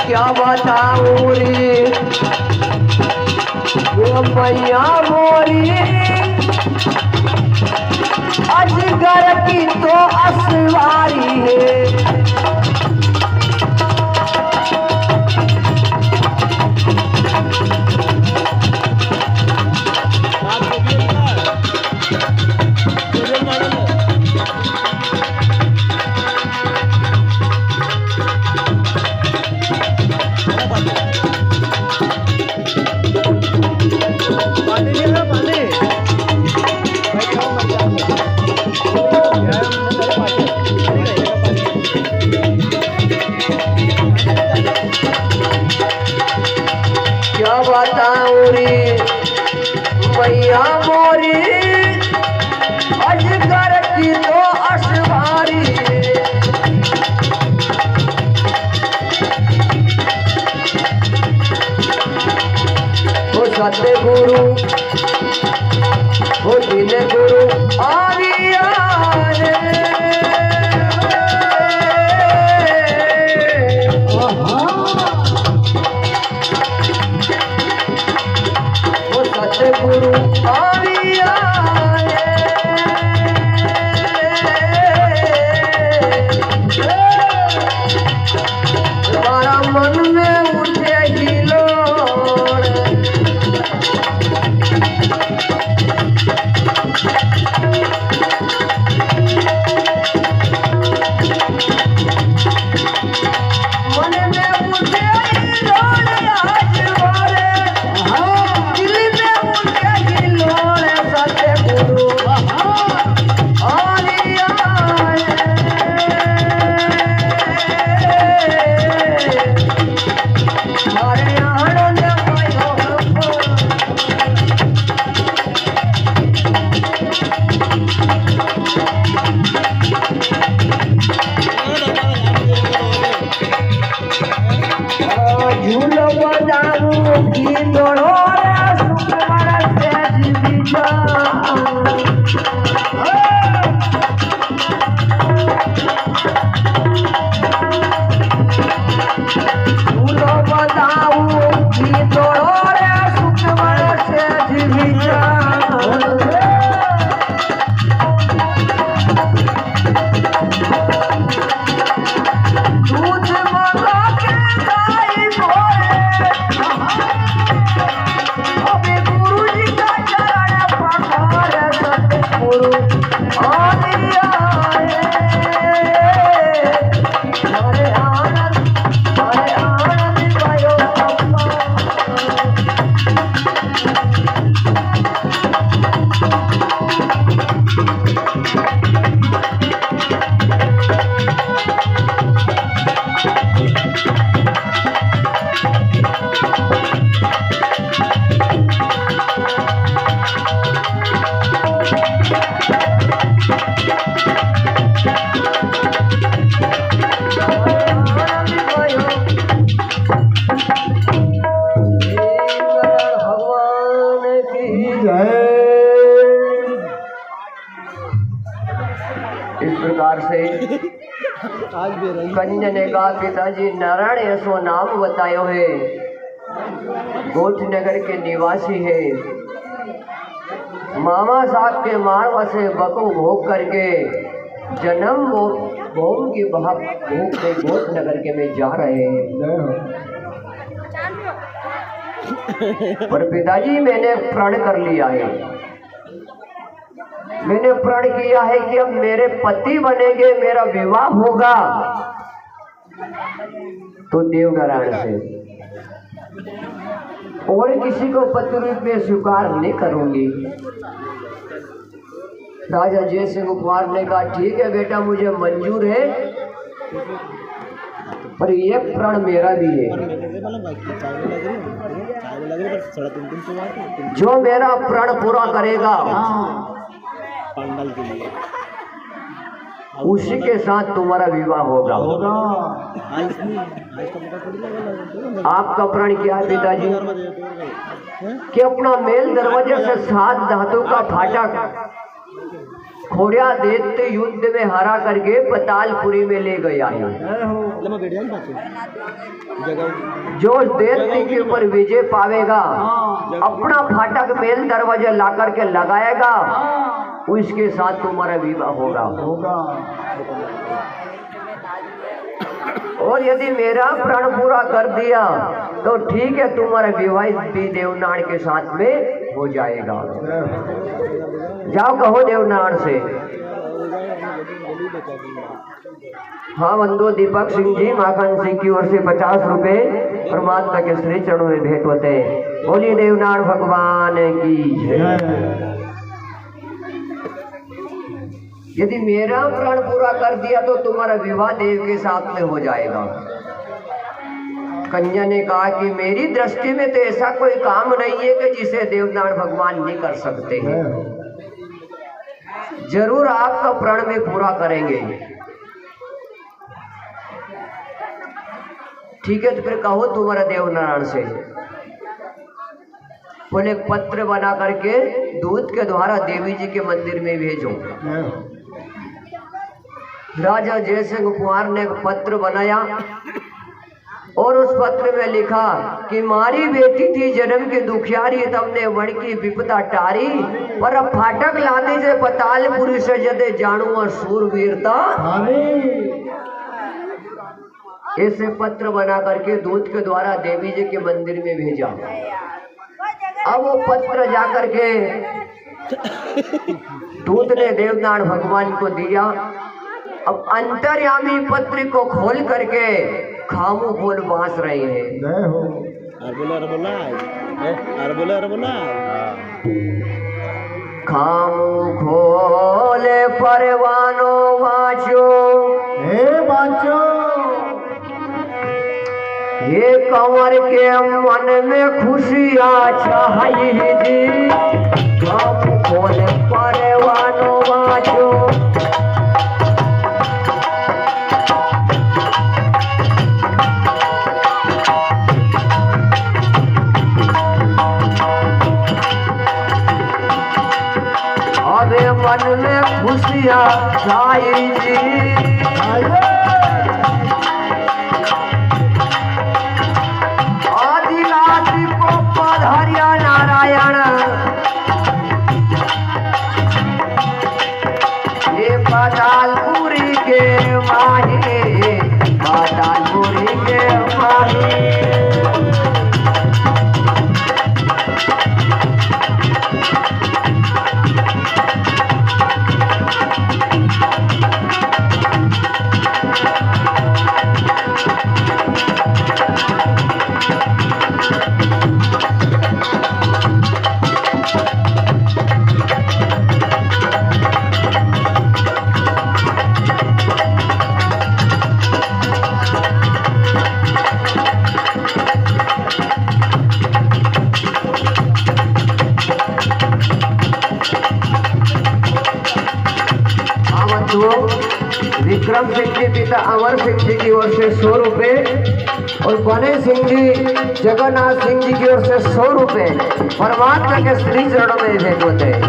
क्या बताऊं रे वो मैया मोरी अजगर की तो असवारी है। क्या बताऊं रे मैया मोरी अजगर की तो असवारी वो सतगुरु वो दिन गुरु आरिया गुरु आरिया हमारा मन में उठे हिलोर मन में उठे हिलोर आज वाले झूलो बजाऊं की दौड़ो झूलो बजाऊं की दौड़ो रे सुखमर से जीविका दूध मंगा के गाय भोरे अबे गुरु जी का चरण पखार सतगुरु आदिया हरे आनंद भयो इस प्रकार से कंजन ने कहा पिताजी नारायण ऐसो नाम बतायो है गोठ नगर के निवासी है मामा साहब के मारवा से बको भोग करके जन्म भोग की भोग से गोठ नगर के में जा रहे हैं। पर पिताजी मैंने प्रण कर लिया है मैंने प्रण किया है कि अब मेरे पति बनेंगे मेरा विवाह होगा तो देवनारायण से और किसी को पति रूप में स्वीकार नहीं करूंगी। राजा जय सिंह कुमार ने कहा ठीक है बेटा, मुझे मंजूर है, पर ये प्रण मेरा भी है। जो मेरा प्रण पूरा करेगा उसी के साथ तुम्हारा विवाह होगा। आपका प्रण क्या है पिताजी? कि अपना मेल दरवाजे से 7 धातु का फाटक खोड़िया दैत्य युद्ध में हरा करके पतालपुरी में ले गया है। जो दैत्य के ऊपर विजय पावेगा, अपना फाटक मेल दरवाजे ला करके लगाएगा, उसके साथ तुम्हारा विवाह होगा। और यदि मेरा प्रण पूरा कर दिया तो ठीक है, तुम्हारा विवाह भी देवनारायण के साथ में हो जाएगा। जाओ कहो देवनारायण से। हाँ बंधु दीपक सिंह जी माखन सिंह की ओर से 50 रुपए परमात्मा के श्री चरणों में भेंट होते हैं। बोलिए देवनारायण भगवान की जय। यदि मेरा प्रण पूरा कर दिया तो तुम्हारा विवाह देव के साथ में हो जाएगा। कन्या ने कहा कि मेरी दृष्टि में तो ऐसा कोई काम नहीं है कि जिसे देवनारायण भगवान नहीं कर सकते हैं। जरूर आपका प्रण में पूरा करेंगे। ठीक है, तो फिर कहो तुम्हारा देवनारायण से। बोले पत्र बना करके दूत के द्वारा देवी जी के मंदिर में भेजो। राजा जय सिंह कुमार ने पत्र बनाया और उस पत्र में लिखा कि मारी बेटी थी जन्म के दुखियारी, तमने वण की विपदा टारी, पर अब फाटक लाने से पतालपुरी से जदे जानू सूरवीरता। ऐसे पत्र बना करके दूत के द्वारा देवी जी के मंदिर में भेजा। अब वो पत्र जाकर के दूत ने देवनारायण भगवान को दिया। अब अंतर्यामी पत्र को खोल करके खामू खोल बांस रहे हैं। खामू खोले परवानो बाँचो, हे बाँचो, ये कंवर के मन में खुशियाँ छाई जी। खामू खोले परवानो बाँचो, मन में खुशियाँ छाई जी। आदिलाती को पधारिया नारायण, ये पातालपुरी के माही, पातालपुरी के माही। विक्रम सिंह के पिता अमर सिंह जी की ओर से 100 रुपए और बने सिंह जी जगन्नाथ सिंह जी की ओर से 100 रुपए परमात्मा के श्री चरणों में भेंट होते हैं।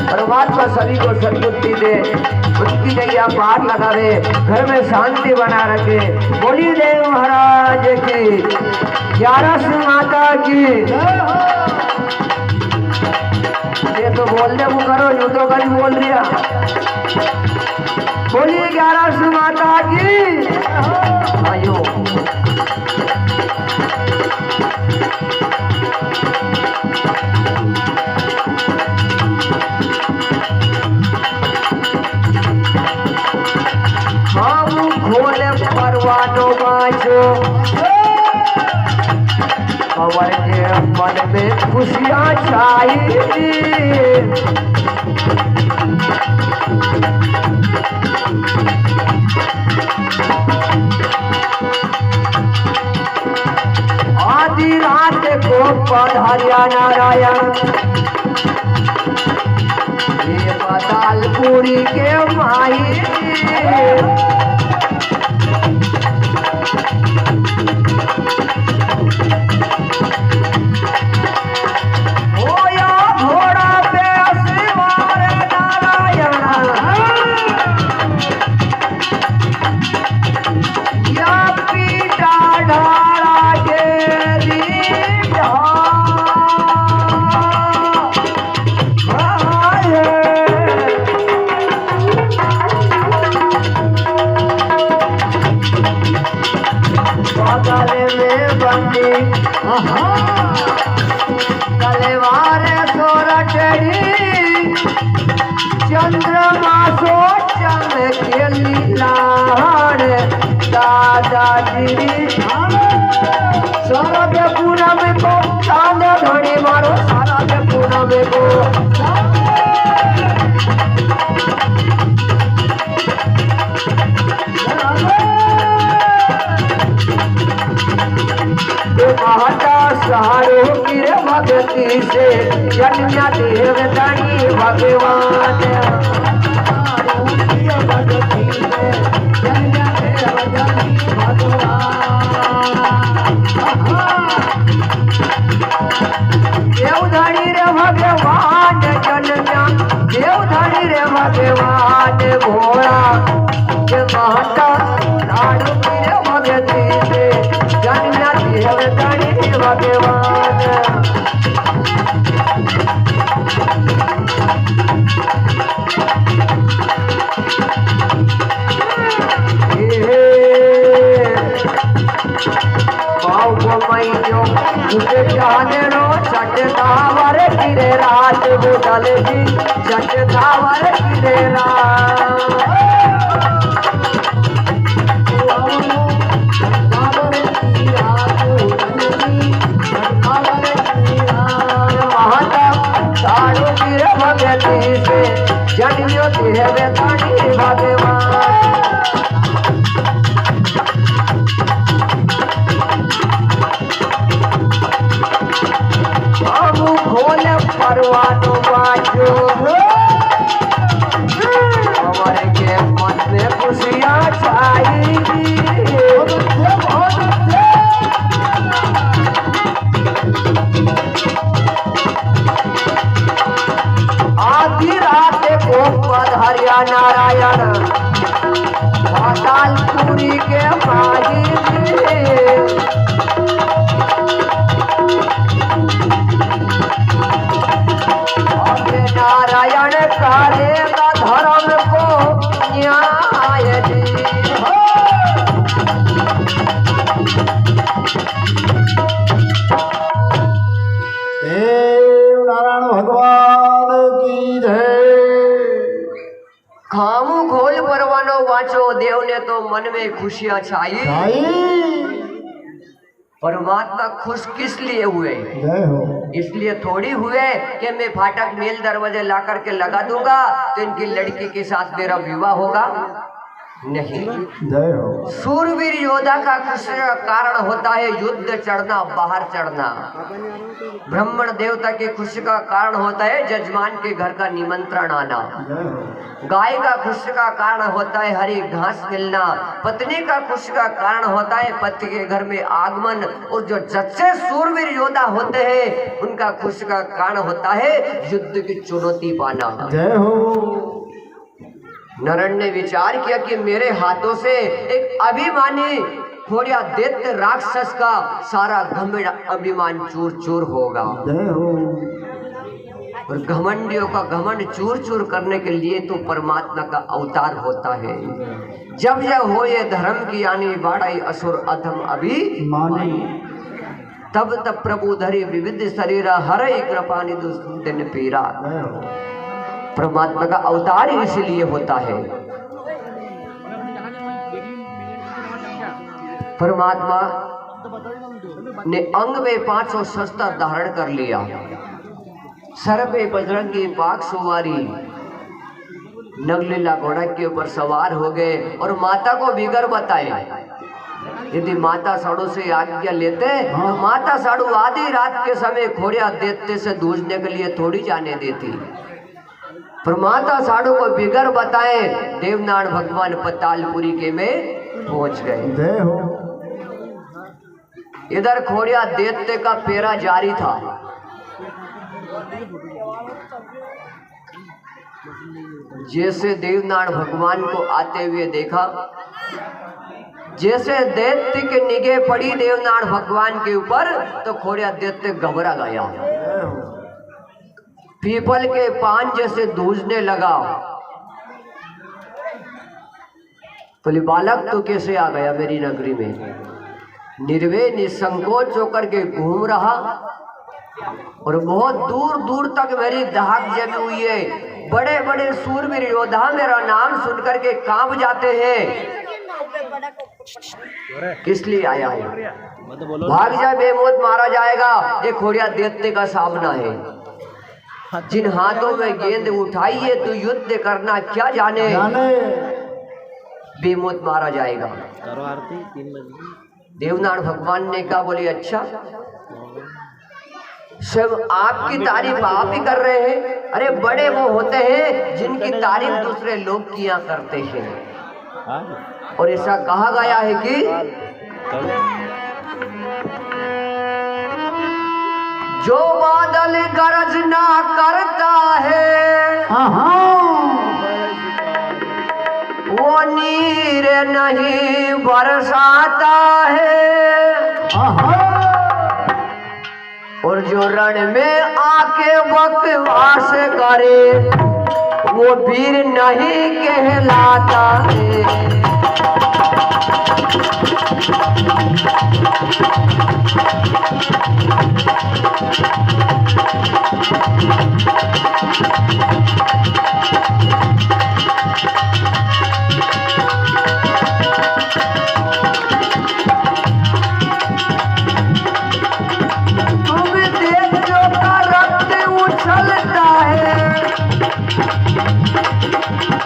परमात्मा सभी को सद्बुद्धि दे, उनकी नैया पार लगावे, घर में शांति बना रखे। बोली देव महाराज की, 11 माता की। ये तो बोलने को करो, यूं तो कहीं बोल दिया। बोलिए 11 माता की। आयो हम खोले परवानो बाँचो, मन में खुशियाँ छाई। आधी रात को पधारिया नारायण ये पातालपुरी के माई। तलवार सोरठड़ी चंद्रमा सो चमकेली लाड़ दादाजी सारा के पूनम को चांद धड़ी मारो सारा के पूनम को महाता सहारो की भक्ति से जन्या देव धनी भगवान। देवधनी रे भगवान जन्या देवधनी रे भगवान भोला के महाता सहारो की भक्ति से जन्या देव धनी भगवान। उसे जाने रो छठ धावर गिरे रात बुदल जी छठ धावर गिरे रात। महाता सारू गिरे भगती से जनियो देव धनी भगवान। खोल परवानो बाजो हमारे के मन में खुशियाँ छाई। आधी रात को पधारिया नारायण पातालपुरी के माही। नारायण करेगा धर्म को न्याय जी। देव नारायण भगवान की जय। खामू खोल परवानो वाचो देव ने तो मन में खुशियाँ छाई। परमात्मा खुश किस लिए हुए? जय हो। इसलिए थोड़ी हुए कि मैं फाटक मेल दरवाजे ला करके लगा दूंगा तो इनकी लड़की के साथ मेरा विवाह होगा, नहीं। जय हो। सूरवीर योद्धा का खुशी का कारण होता है युद्ध चढ़ना, बाहर चढ़ना। ब्राह्मण देवता की खुशी का कारण होता है जजमान के घर का निमंत्रण आना। गाय का खुशी का कारण होता है हरी घास मिलना। पत्नी का खुशी का कारण होता है पति के घर में आगमन। और जो सच्चे सूरवीर योद्धा होते हैं उनका खुशी का कारण होता है युद्ध की चुनौती पाना। जय हो। नरण ने विचार किया कि मेरे हाथों से एक अभिमानी थोड़ा दैत्य राक्षस का सारा घमंड अभिमान चूर चूर होगा। जय हो। और घमंडियों का घमंड चूर चूर करने के लिए तो परमात्मा का अवतार होता है। जब जब हो ये धर्म की यानी बाड़ाई असुर अधम अभिमानी, तब तब प्रभु धरी विविध शरीरा हर कृपा निधु दिन पीरा। परमात्मा का अवतार इसलिए होता है। परमात्मा ने अंग में 500 शस्त्र धारण कर लिया, सर पे बजरंगी बाग सवारी, नगलीला घोड़ा के ऊपर सवार हो गए और माता को बिगर बताए। यदि माता साड़ू से आज्ञा लेते तो माता साड़ू आधी रात के समय खोड़िया देते से दूजने के लिए थोड़ी जाने देती, पर माता साड़ू को बिगर बताए देवनारायण भगवान पतालपुरी के में पहुंच गए। जय हो। इधर खोड़िया देते का फेरा जारी था। जैसे देवनारायण भगवान को आते हुए देखा, जैसे दैत्य के निगाह पड़ी देवनारायण भगवान के ऊपर, तो खोड़िया दैत्य घबरा गया, पीपल के पान जैसे दूजने लगा। बोले बालक तो कैसे आ गया मेरी नगरी में? निर्भय निसंकोच होकर के घूम रहा और बहुत दूर दूर तक मेरी दहाक जमी हुई है। बड़े बड़े सूरवीर योद्धा मेरा नाम सुनकर के कांप जाते हैं। किस लिए आया है? भाग जा, बेमौत मारा जाएगा। ये खोड़िया दैत्य का सामना है। जिन हाथों में गेंद उठाई है तू युद्ध करना क्या जाने, बेमौत मारा जाएगा। देवनारायण भगवान ने कहा, बोले अच्छा, सब आपकी तारीफ आप ही कर रहे हैं? अरे बड़े वो होते हैं जिनकी तारीफ दूसरे लोग किया करते हैं। और ऐसा कहा गया है कि जो बादल गरजना करता है वो नीर नहीं बरसाता है, और जो रण में आके बकवास करे वो वीर नहीं कहलाता है।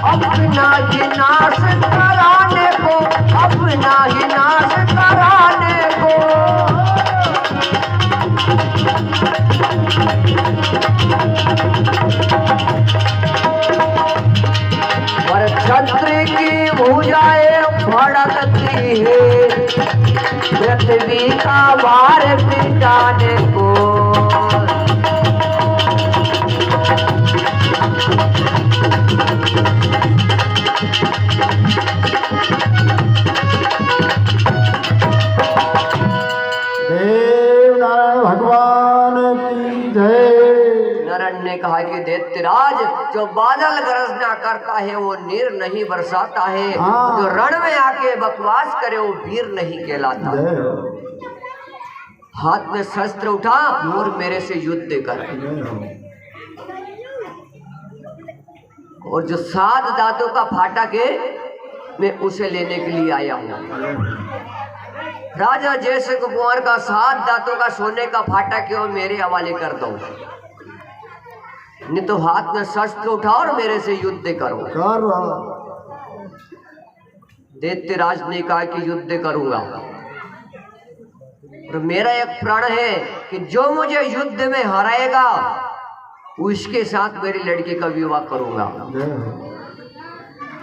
अपना ही नाश कराने को, अपना ही नाश कराने को, पर छत्र की भुजाएं भड़कती है पृथ्वी का भार मिटाने को। ने कहा कि दैत्यराज, जो बादल गरजना करता है वो नीर नहीं बरसाता है, जो रण में आके बकवास करे वो वीर नहीं कहलाता। हाथ में शस्त्र उठा और मेरे से युद्ध कर। और जो 7 दांतों का फाटक है मैं उसे लेने के लिए आया हूँ। राजा जैसे कुमार का 7 दांतों का सोने का फाटक है वो मेरे हवाले कर दो, नहीं तो हाथ में शस्त्र उठाओ और मेरे से युद्ध करो। दैत्यराज ने कहा कि युद्ध करूंगा, और मेरा एक प्रण है कि जो मुझे युद्ध में हराएगा उसके साथ मेरी लड़की का विवाह करूंगा।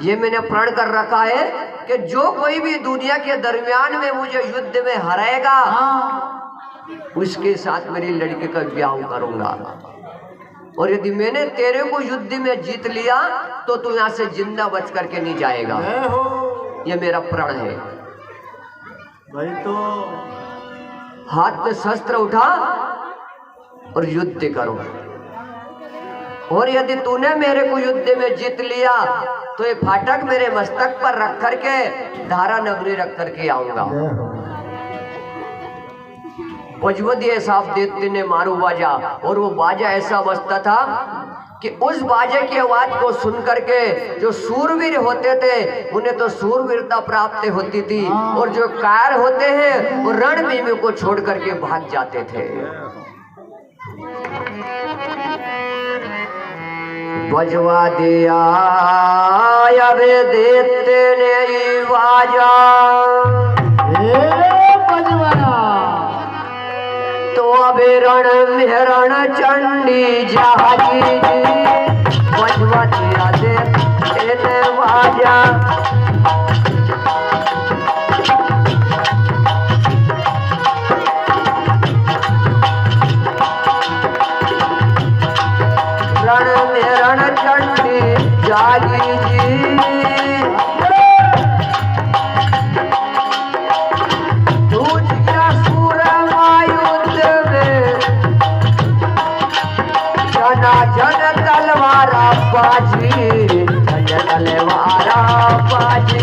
ये मैंने प्रण कर रखा है कि जो कोई भी दुनिया के दरमियान में मुझे युद्ध में हराएगा उसके साथ मेरी लड़की का विवाह करूंगा। और यदि मैंने तेरे को युद्ध में जीत लिया तो तू यहाँ से जिंदा बच करके नहीं जाएगा। ये मेरा प्रण है भाई। तो हाथ में शस्त्र उठा और युद्ध करो, और यदि तूने मेरे को युद्ध में जीत लिया तो ये फाटक मेरे मस्तक पर रख करके धारा नगरी रख करके आऊंगा। बजवा दिए साहब देते ने मारू बाजा, और वो बाजा ऐसा बजता था कि उस बाजे की आवाज को सुन करके जो सूरवीर होते थे उन्हें तो सूरवीरता प्राप्त होती थी, और जो कायर होते हैं वो रणभूमि को छोड़ करके भाग जाते थे। बजवा दिया अबे देते ने बाजा, तो अबे रण में रण चंडी जाजी बजवा दिया देते ने बाजा। रण में रण चंडी जागी जी, दूज क्या सूरमा युद्ध में जना जन तलवारा बाजी, जन तलवारा बाजी।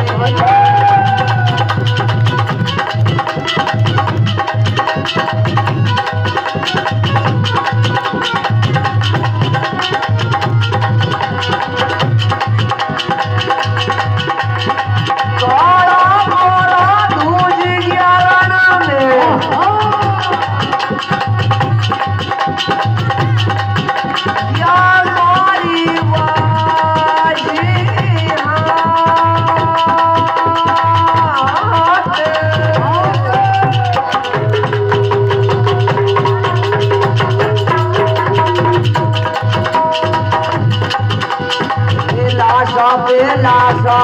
लाशा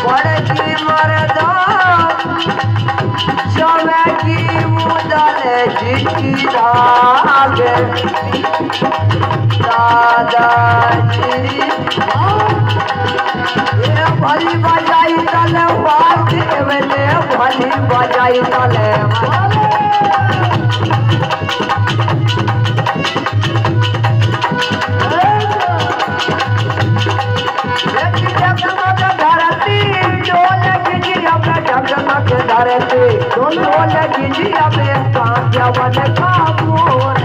बड़की मरदा जमे की मुदल जिकी धागे दादाजी, ये भली बजाई तले बात देवले, भली बजाई तले धरती ढोल गिजिया में कांचा बन खाबोर।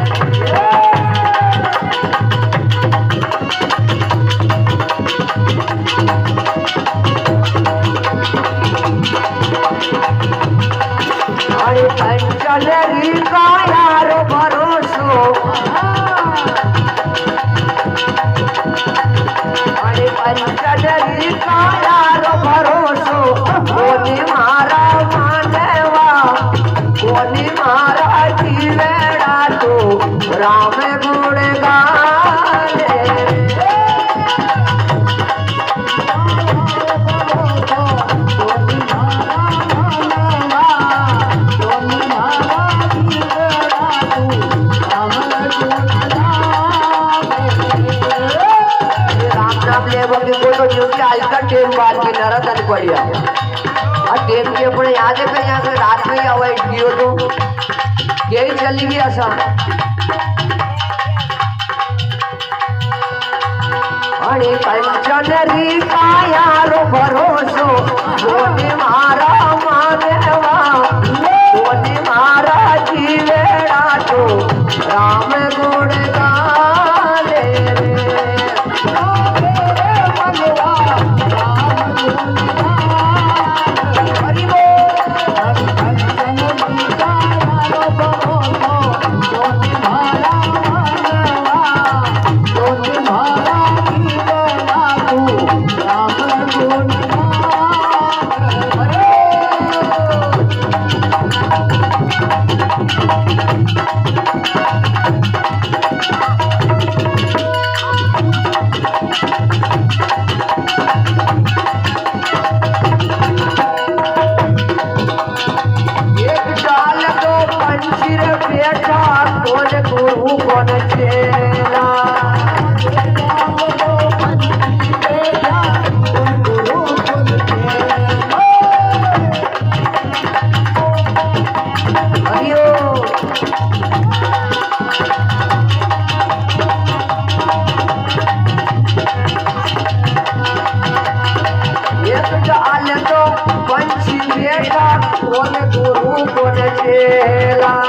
अरे कंचन री का यार भरोसो, अरे कंचन री का यार भरोसो, कोनी मारा मानवा कोनी मारा जीवेड़ा, तो राम गुण गाले। टेम बात की नरा तन बढ़िया और टेम के अपने याद है, यहाँ से रात में अवॉइड कियो तो यही चली गई आशा। अरे कंचन री का यारो भरोसो, कोने मारा मानवा कोने मारा जीवेड़ा, तो राम गुण गाले पंछी बेटा कोन गुरु कोन चेला।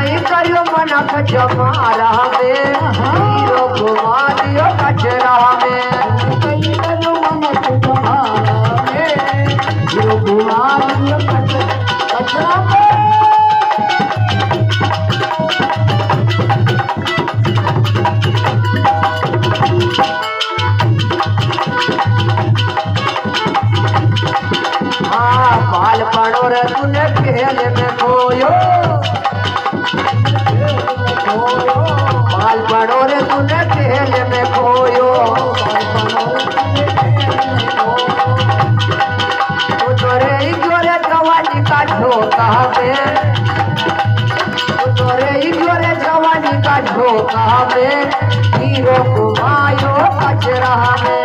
कहीं करियो मनक जमारा में हीरो घुमा दियो कचरा में कहीं करो मनक तुम्हारा में हीरो घुमा दियो कचरा में बाल पड़ो रे तूने खेल में खोयो बाल पड़ो रे तूने खेल में खोयो तोरे ही जोरे जवानी का झोंका में तोरे ही जोरे जवानी का झोंका में हीरो घुमायो कचरा में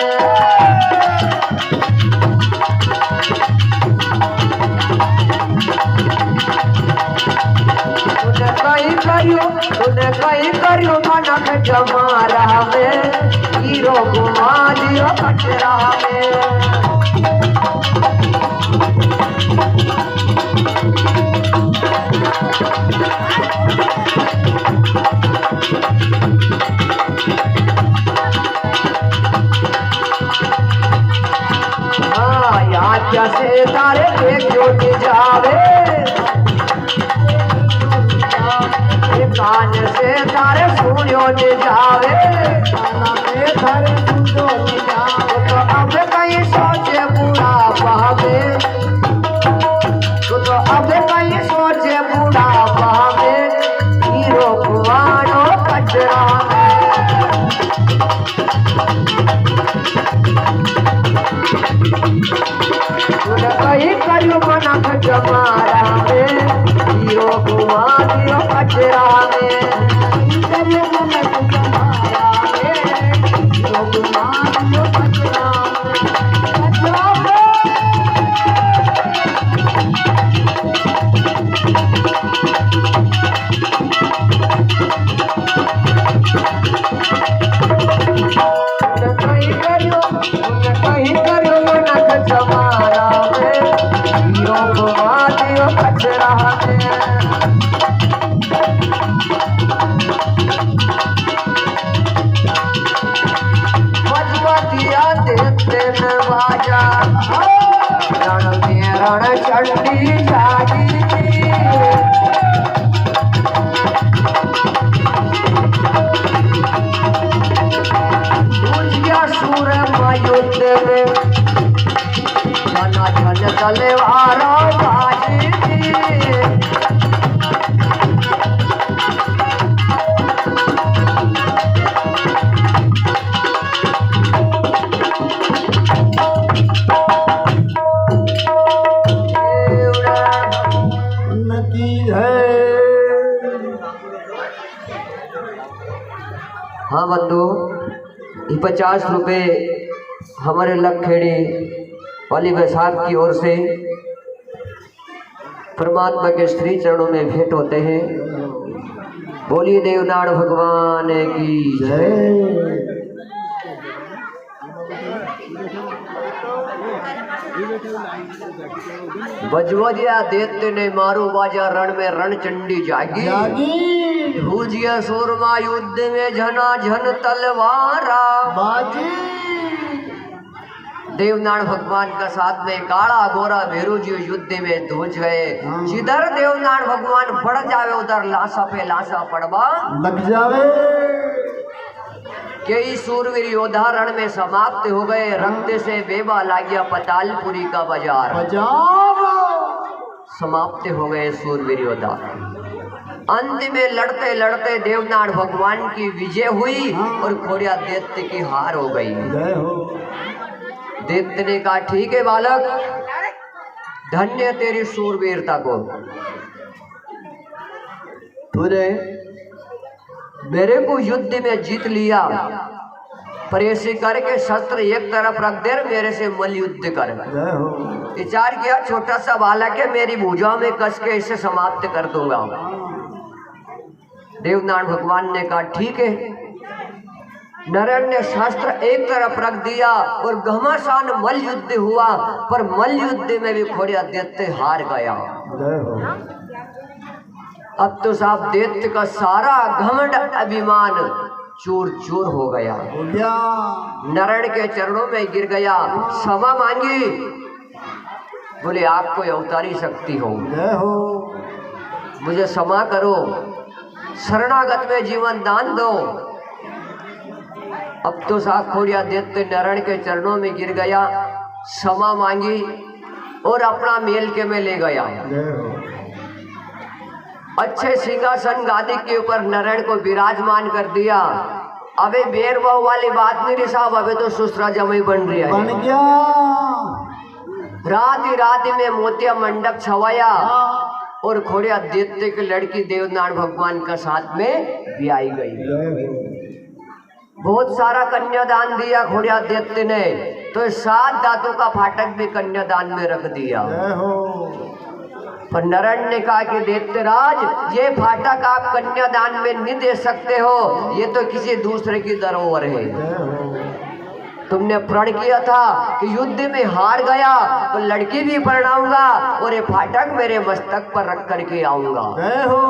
तूने कहीं करियो मनक जमारा में हीरो घुमा दियो कचरा में हाँ याद कैसे तारे देख जोट जावे कान से तारे सुनियो ने जावे काना से तारे सुनियो ने जावे तो अब कहीं सोचे बुरा पावे तो अब कहीं सोचे बुरा पावे हीरो घुमानो कचरा में तूने कहीं करियो मनक जमारा में हीरो घुमा दियो कचरा में करियो मनक जमारा में हीरो घुमा दियो कचरा में कहीं करियो मनक जमारा में हीरो घुमा दियो कचरा में दिया देते न बाजा रण में रण चंडी जागी दूजिया सूर युद्ध में धन धन तलवारों बाजी हाँ बंधु, ये 50 रुपये हमारे लखेड़ी वाली बैसाख की ओर से परमात्मा के श्री चरणों में भेंट होते हैं। बोलिए देवनाथ भगवान की जय। बजवजिया देते ने मारू बाजा रण में रण चंडी जागी भूजिया सूरमा युद्ध में झना झन तलवारा बाजी। देवनाथ भगवान का साथ में काला गोरा भेरू जी युद्ध में धूज गए। जिधर देवनाथ भगवान बढ़ जावे उधर लाशा पे लाशा पड़वा लग जावे। कई सूरवीर योद्धा रण में समाप्त हो गए। रक्त से बेबा लागिया पतालपुरी का बाजार समाप्त हो गए सूरवीर योद्धा। अंत में लड़ते लड़ते देवनाथ भगवान की विजय हुई और खोड़िया दैत्य की हार हो गई। दैत्य ने कहा ठीक है बालक, धन्य तेरी सूरवीरता को, तूने मेरे को युद्ध में जीत लिया, पर ऐसे करके शस्त्र एक तरफ रख दे, मेरे से मल युद्ध कर। विचार किया छोटा सा बालक है, मेरी भुजा में कस के इसे समाप्त कर दूंगा। देवनाथ भगवान ने कहा ठीक है। नरेन ने शस्त्र एक तरफ रख दिया और घमासान मल युद्ध हुआ, पर मल युद्ध में भी खोड़िया दैत्य हार गया। अब तो साहब दैत्य का सारा घमंड अभिमान चूर चूर हो गया। हो गया। नारायण के चरणों में गिर गया, क्षमा मांगी। बोले आप कोई अवतारी शक्ति हो, जय हो। मुझे क्षमा करो, शरणागत में जीवन दान दो। अब तो साहब खोड़िया दैत्य नारायण के चरणों में गिर गया, क्षमा मांगी और अपना मेल के में ले गया। जय हो। अच्छे सिंहासन गादी के ऊपर नारायण को विराजमान कर दिया। अबे बेर बहु वाली बात नहीं साहब, अबे तो सुसरा जमाई बन रही है। बन गया। रात ही रात में मोतिया मंडप छवाया और खोड़िया दैत्य की लड़की देवनारायण भगवान का साथ में भी आई गई। जय हो। बहुत सारा कन्यादान दिया खोड़िया दैत्य ने, तो 7 धातु का फाटक भी कन्यादान में रख दिया। जय हो। पर नारायण ने कहा कि दैत्यराज, ये फाटक आप कन्यादान में नहीं दे सकते हो, ये तो किसी दूसरे की धरोहर है। जय हो। तुमने प्रण किया था कि युद्ध में हार गया तो लड़की भी परणाऊंगा और ये फाटक मेरे मस्तक पर रख करके आऊंगा। जय हो।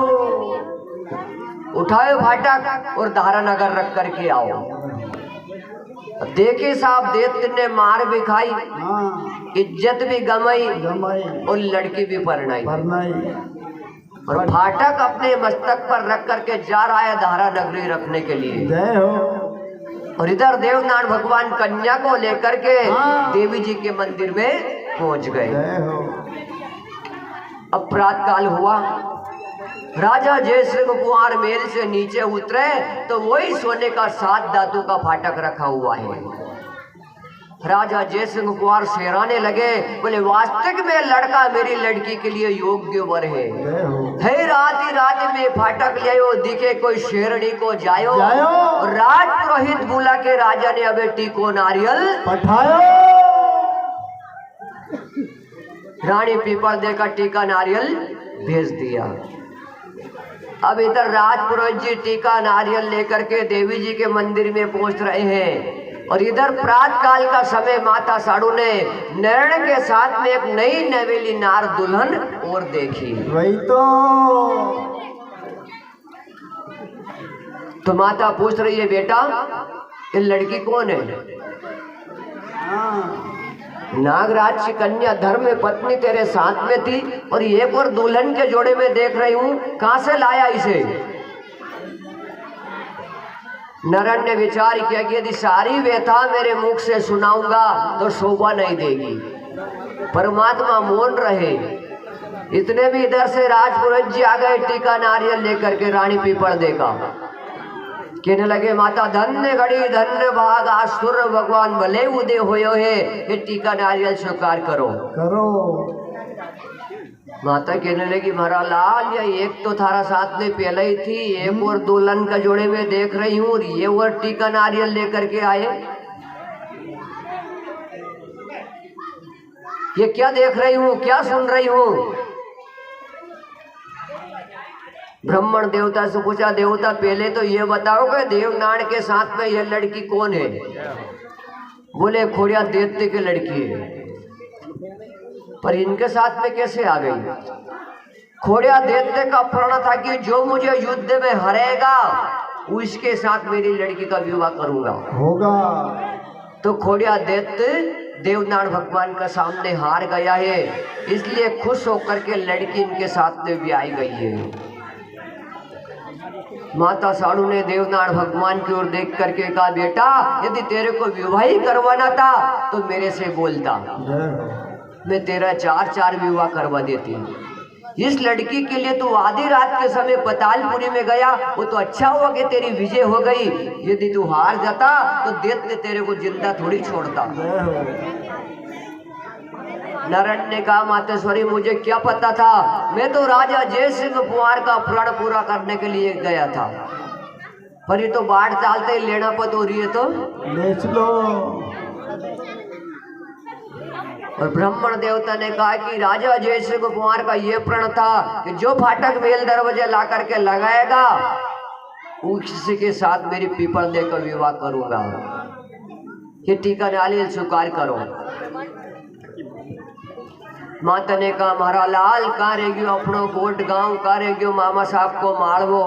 उठाओ फाटक और धारानगर रख करके आओ। देखे साहब दैत्य ने मार भी खाई, हाँ। इज्जत भी गमाई जमाई। और लड़की भी परनाई। परनाई। और फाटक अपने मस्तक पर रख करके जा रहा है धारा नगरी रखने के लिए। जय हो। और इधर देवनारायण भगवान कन्या को लेकर के हाँ। देवी जी के मंदिर में पहुंच गए। जय हो। अब प्रातः काल हुआ, राजा जयसिंह कुंवर मेल से नीचे उतरे तो वही सोने का 7 धातु का फाटक रखा हुआ है। राजा जयसिंह कुंवर शेराने लगे, बोले वास्तविक में लड़का मेरी लड़की के लिए योग्य वर है। जय हो। है रात ही रात में फाटक लियो, दिखे कोई शेरनी को जायो। जायो। राज पुरोहित बुला के राजा ने अबे टीको नारियल पठायो। रानी पीपल देकर टीका नारियल भेज दिया। अब इधर राज पुरोहित जी टीका नारियल लेकर के देवी जी के मंदिर में पहुंच रहे हैं और इधर प्रातः काल का समय माता साड़ू ने नारायण के साथ में एक नई नवेली नार दुल्हन और देखी। वही तो माता पूछ रही है, बेटा ये लड़की कौन है? हाँ। नागराज की कन्या धर्म पत्नी तेरे साथ में थी और एक और दुल्हन के जोड़े में देख रही हूं, कहां से लाया इसे? नारायण ने विचार किया कि यदि सारी व्यथा मेरे मुख से सुनाऊंगा तो शोभा नहीं देगी, परमात्मा मौन रहे। इतने भी इधर से राजपुरोहित जी आ गए टीका नारियल लेकर के रानी पीपल देखा। कहने लगे, माता धन्य घड़ी धन्य भाग, आज सूर्य भगवान भले उदय होयो है, ये टीका नारियल स्वीकार करो। करो। माता कहने लगी, महाराज लाल, या एक तो थारा साथ में पहले ही थी, एक और दुल्हन का जोड़े में देख रही हूँ और ये और टीका नारियल लेकर के आए, ये क्या देख रही हूँ, क्या सुन रही हूँ? ब्राह्मण देवता से पूछा, देवता पहले तो ये बताओ कि देवनारायण के साथ में यह लड़की कौन है? बोले खोड़िया दैत्य की लड़की है। पर इनके साथ में कैसे आ गई? खोड़िया दैत्य का प्रण था कि जो मुझे युद्ध में हरेगा उसके साथ मेरी लड़की का विवाह करूंगा। होगा। तो खोड़िया दैत्य देवनारायण भगवान का सामने हार गया है, इसलिए खुश होकर के लड़की इनके साथ में भी आई गई है। माता साड़ू ने देवनारायण भगवान की ओर देख करके कहा, बेटा यदि तेरे को विवाह ही करवाना था तो मेरे से बोलता, मैं तेरा 4 विवाह करवा देती। इस लड़की के लिए तू आधी रात के समय पतालपुरी में गया, वो तो अच्छा हुआ कि तेरी विजय हो गई। यदि तू हार जाता तो दैत्य तेरे को जिंदा थोड़ी छोड़ता। नारायण ने कहा, मातेश्वरी मुझे क्या पता था, मैं तो राजा जयसिंह कुंवर का प्रण पूरा करने के लिए गया था, पर ये तो बाढ़ चालते ही लेना पत हो रही है तो बेच लो। और ब्राह्मण देवता ने कहा कि राजा जयसिंह कुंवर का ये प्रण था कि जो फाटक मेल दरवाजे ला करके लगाएगा उसी के साथ मेरी पीपल देकर विवाह करूंगा। ये टीका नारियल स्वीकार करो। माता ने कहा मारा लाल कहाँ रह गयो अपनो गोट गांव कहाँ रह गयो मामा साहब को मारवो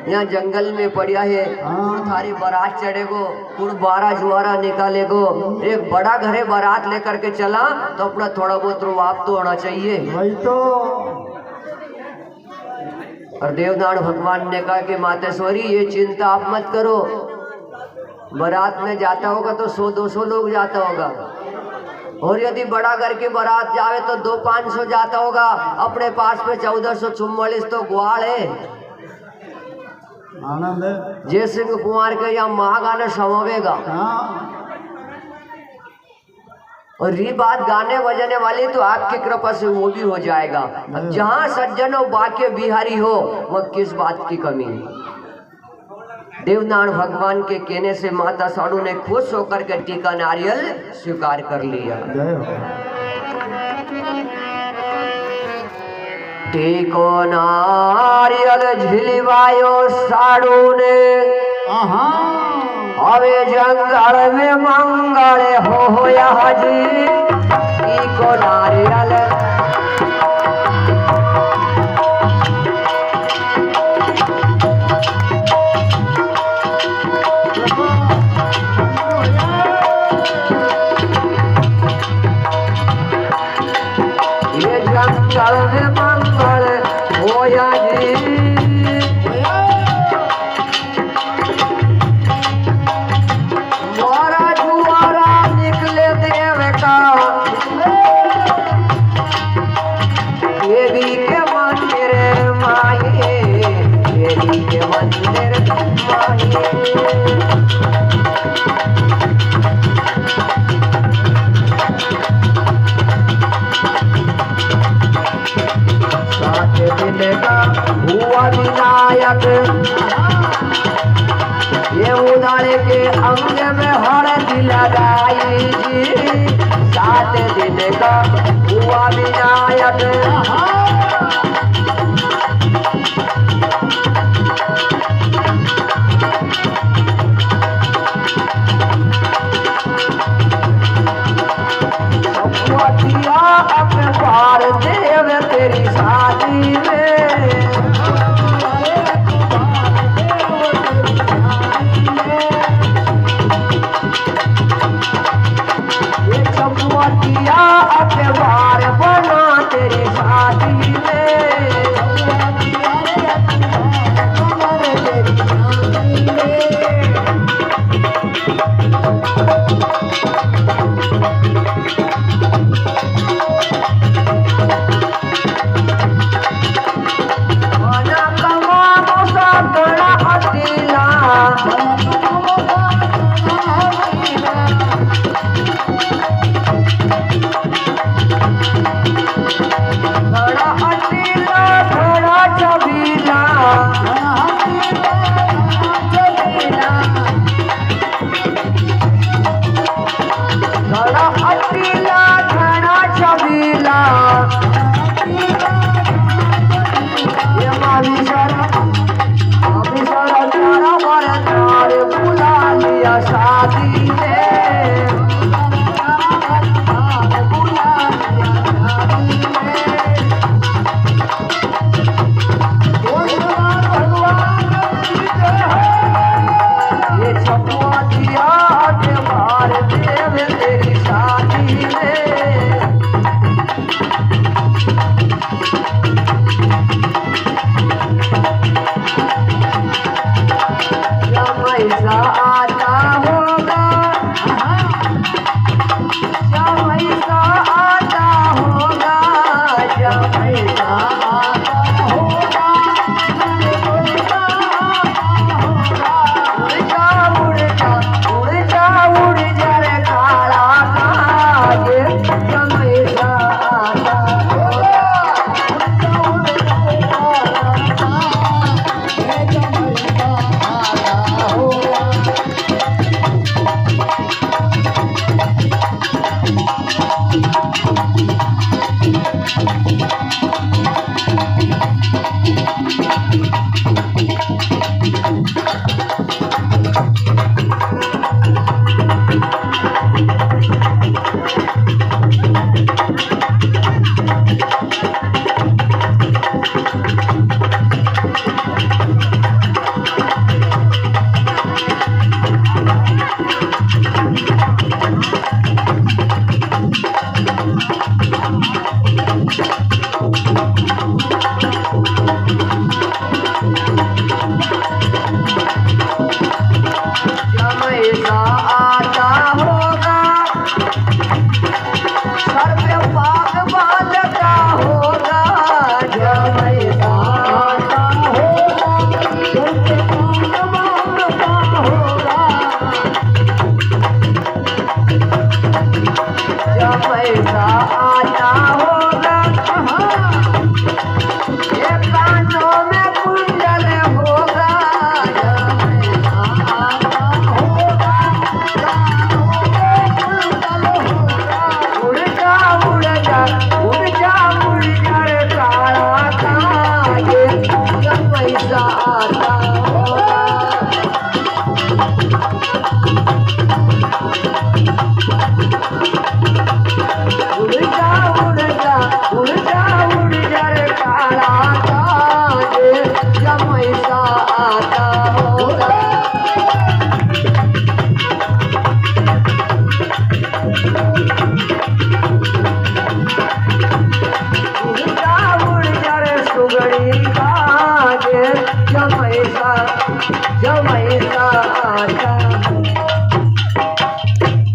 यहाँ जंगल में पड़िया है कुड़ थारी बारात चढ़ेगो कुड़ 12 जुआरा निकालेगो एक बड़ा घरे बारात लेकर के चला तो अपना थोड़ा बहुत रुआब तो होना चाहिए। वही तो और देवनारायण भगवान ने कहा कि मातेश्वरी ये चिंता आप मत करो, बारात में जाता होगा तो 100-200 लोग जाता होगा और यदि बड़ा घर की बारात जावे तो 200-500 जाता होगा। अपने पास में 1444 तो ग्वाल है। आनंद है। जय सिंह कुमार के यहाँ महागाने समावेगा हाँ और ये बात गाने बजाने वाली तो आपकी कृपा से वो भी हो जाएगा। अब जहाँ सज्जन हो बाके बिहारी हो वह किस बात की कमी है। देवनारायण भगवान के कहने से माता साधु ने खुश होकर के टीका नारियल स्वीकार कर लिया। जय हो। टीको नारियल झिलवायो साधु ने अवे जंगल में मंगल हो यह जी। टीको नारियल ये जंगल में मंगल हो यह जी। देवी के मंदिर माये देवी के मंदिर माये साथ दिन का हुआ विनायक ये उदारे के अंग में हल्दी लगाई जी। 7 दिन का हुआ विनायक अखबार देव तेरी शादी में ये चपुआ अखबार बना तेरी शादी में।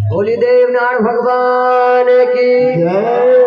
भोली देवनाथ भगवान की जय।